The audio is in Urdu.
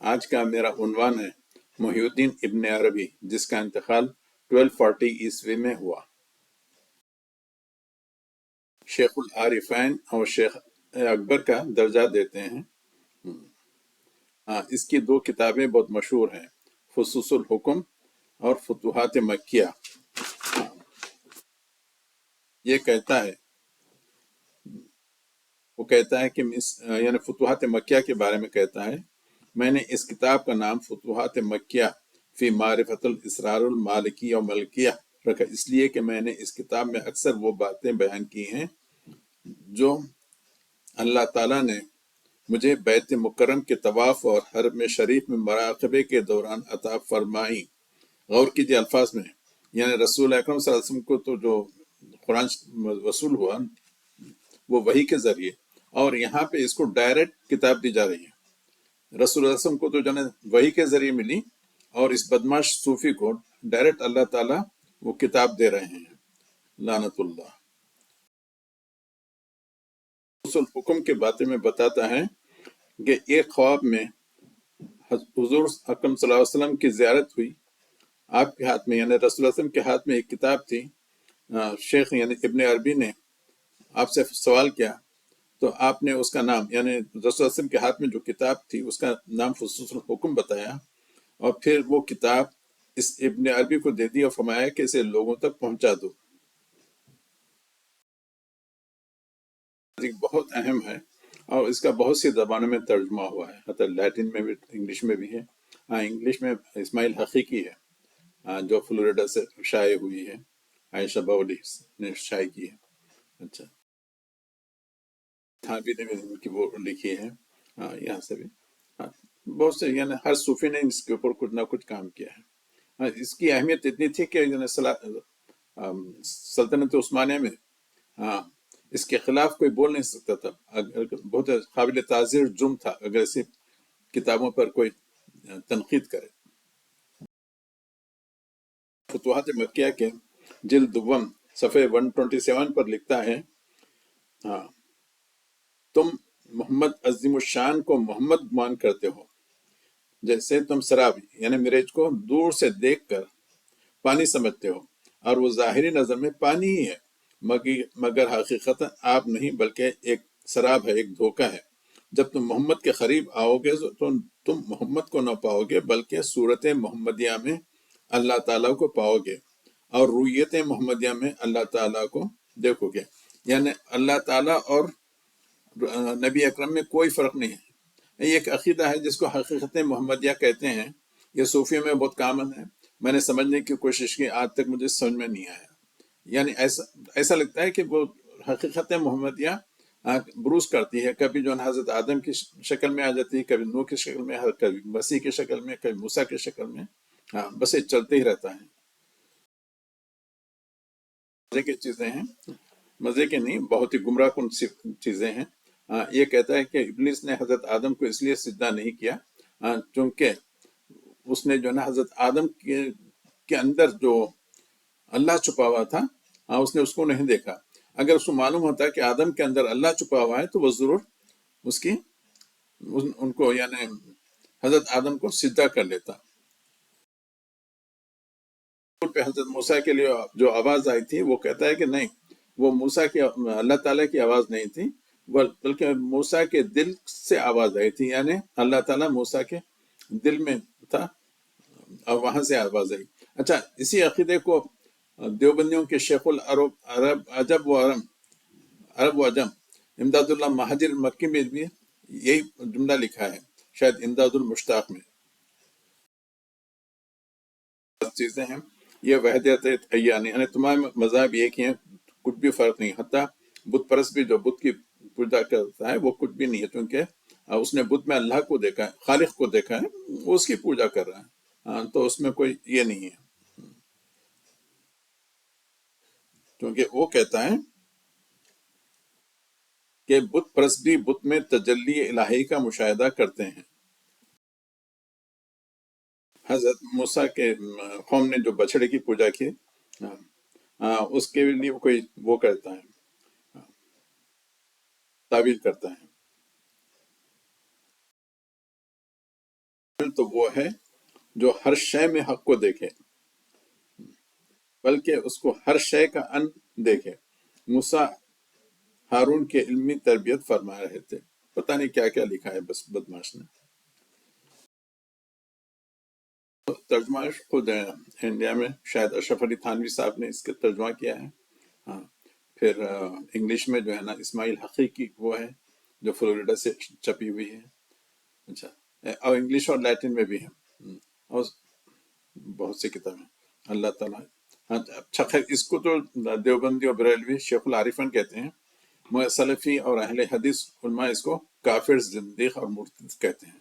آج کا میرا عنوان ہے محی الدین ابن عربی، جس کا انتقال 1240 عیسوی میں ہوا۔ شیخ العارفین اور شیخ اکبر کا درجہ دیتے ہیں۔ اس کی دو کتابیں بہت مشہور ہیں، فصوص الحکم اور فتوحات مکیہ۔ یہ کہتا ہے کہ یعنی فتوحات مکیہ کے بارے میں کہتا ہے، میں نے اس کتاب کا نام فتوحات مکیہ فی معرفت الاسرار المالکیہ و ملکیہ رکھا، اس لیے کہ میں نے اس کتاب میں اکثر وہ باتیں بیان کی ہیں جو اللہ تعالیٰ نے مجھے بیت مکرم کے طواف اور حرم شریف میں مراقبے کے دوران عطا فرمائی۔ غور کیجیے الفاظ میں، یعنی رسول اکرم صلی اللہ علیہ وسلم کو تو جو قرآن وصول ہوا وہ وحی کے ذریعے، اور یہاں پہ اس کو ڈائریکٹ کتاب دی جا رہی ہے۔ رسول اللہ علیہ وسلم کو تو جو ہے وحی کے ذریعے ملی، اور اس بدماش صوفی کو ڈائریکٹ اللہ تعالیٰ وہ کتاب دے رہے ہیں، لعنت اللہ۔ اصول حکم کے باتیں میں بتاتا ہے کہ ایک خواب میں حضور اکرم صلی اللہ علیہ وسلم کی زیارت ہوئی، آپ کے ہاتھ میں یعنی رسول اللہ علیہ وسلم کے ہاتھ میں ایک کتاب تھی۔ شیخ یعنی ابن عربی نے آپ سے سوال کیا تو آپ نے اس کا نام یعنی رسول اللہ علیہ وسلم کے ہاتھ میں جو کتاب تھی اس کا نام فصوص الحکم بتایا، اور پھر وہ کتاب اس ابن عربی کو دے دی اور فرمایا کہ اسے لوگوں تک پہنچا دو۔ بہت اہم ہے اور اس کا بہت سی زبانوں میں ترجمہ ہوا ہے، حتی لیٹن میں بھی، انگلش میں بھی ہے۔ انگلش میں اسماعیل حقیقی ہے جو فلوریڈا سے شائع ہوئی ہے، عائشہ باولی نے شائع کی ہے۔ اچھا، تھانوی نے بھی ان کی وہ لکھی ہے، یہاں سے بھی بہت سے، یعنی ہر صوفی نے اس کے اوپر کچھ نہ کچھ کام کیا ہے۔ اس کی اہمیت اتنی تھی کہ سلطنت عثمانیہ میں اس کے خلاف کوئی بول نہیں سکتا تھا، بہت قابل تعزیر جرم تھا اگر ایسی کتابوں پر کوئی تنقید کرے۔ فتوحات مکیہ کے جلد دوم صفحے 127 پر لکھتا ہے، تم محمد عظیم الشان کو محمد گمان کرتے ہو، جیسے تم سراب یعنی مریج کو دور سے دیکھ کر پانی سمجھتے ہو، اور وہ ظاہری نظر میں پانی ہی ہے، مگر حقیقت آپ نہیں بلکہ ایک سراب ہے، ایک دھوکہ ہے۔ جب تم محمد کے قریب آؤ گے تو تم محمد کو نہ پاؤ گے بلکہ صورت محمدیہ میں اللہ تعالیٰ کو پاؤ گے، اور رویت محمدیہ میں اللہ تعالیٰ کو دیکھو گے۔ یعنی اللہ تعالیٰ اور نبی اکرم میں کوئی فرق نہیں ہے۔ یہ ایک عقیدہ ہے جس کو حقیقت محمدیہ کہتے ہیں، یہ صوفیوں میں بہت کامن ہے، میں نے سمجھنے کی کوشش کی، آج تک مجھے سمجھ میں نہیں آیا۔ یعنی ایسا لگتا ہے کہ وہ حقیقت محمدیہ بروز کرتی ہے، کبھی جو حضرت آدم کی شکل میں آ جاتی ہے، کبھی نوح کی شکل میں، کبھی مسیح کی شکل میں، کبھی موسیٰ کی شکل میں، بس یہ چلتے ہی رہتا ہے۔ مزے کی چیزیں ہیں، مزے کے نہیں، بہت ہی گمراہ کن چیزیں ہیں۔ یہ کہتا ہے کہ ابلیس نے حضرت آدم کو اس لیے سجدہ نہیں کیا چونکہ اس نے جو حضرت آدم کے اندر جو اللہ چھپا ہوا تھا اس نے اس کو نہیں دیکھا۔ اگر اس کو معلوم ہوتا کہ آدم کے اندر اللہ چھپا ہوا ہے تو وہ ضرور ان کو یعنی حضرت آدم کو سجدہ کر لیتا۔ پہ حضرت موسیٰ کے لیے جو آواز آئی تھی وہ کہتا ہے کہ نہیں، وہ موسیٰ کی اللہ تعالیٰ کی آواز نہیں تھی بلکہ موسیٰ کے دل سے آواز آئی تھی، یعنی اللہ تعالیٰ موسیٰ کے دل میں تھا اور وہاں سے آواز آئی۔ اچھا، اسی عقیدے کو دیوبندیوں کے شیخ عرب و عجم امداد اللہ مہاجر مکی میں بھی یہی جملہ لکھا ہے، شاید امداد المشتاق میں۔ چیزیں ہیں، یہ وحدت عیانی، یعنی تمام مذاہب ایک ہی ہیں، کچھ بھی فرق نہیں۔ حتیٰ بت پرست بھی جو بت کی پوجا کرتا ہے وہ کچھ بھی نہیں ہے، کیونکہ اس نے بت میں اللہ کو دیکھا ہے، خالق کو دیکھا ہے، وہ اس کی پوجا کر رہا ہے، تو اس میں کوئی یہ نہیں ہے، کیونکہ وہ کہتا ہے کہ بت پرست بھی بت میں تجلی الہی کا مشاہدہ کرتے ہیں۔ حضرت موسیٰ کے قوم نے جو بچڑے کی پوجا کی، اس کے لیے کوئی وہ کرتا ہے، تعویل کرتا ہے۔ تو وہ ہے جو ہر شے میں حق کو دیکھے بلکہ اس کو ہر شے کا ان دیکھے۔ موسیٰ ہارون کے علمی تربیت فرما رہے تھے۔ پتہ نہیں کیا کیا لکھا ہے بس بدماش نے۔ ترجمہ خود انڈیا میں شاید اشرف علی تھانوی صاحب نے اس کا ترجمہ کیا ہے۔ ہاں، پھر انگلش میں جو ہے نا اسماعیل حقیقی وہ ہے جو فلوریڈا سے چھپی ہوئی ہے۔ اچھا، اور انگلش اور لیٹن میں بھی ہے، اور بہت سی کتابیں۔ اللہ تعالیٰ، ہاں، اچھا خیر، اس کو تو دیوبندی اور بریلوی شیخ العارفین کہتے ہیں، مگر سلفی اور اہل حدیث علماء اس کو کافر، زندیق اور مرتد کہتے ہیں۔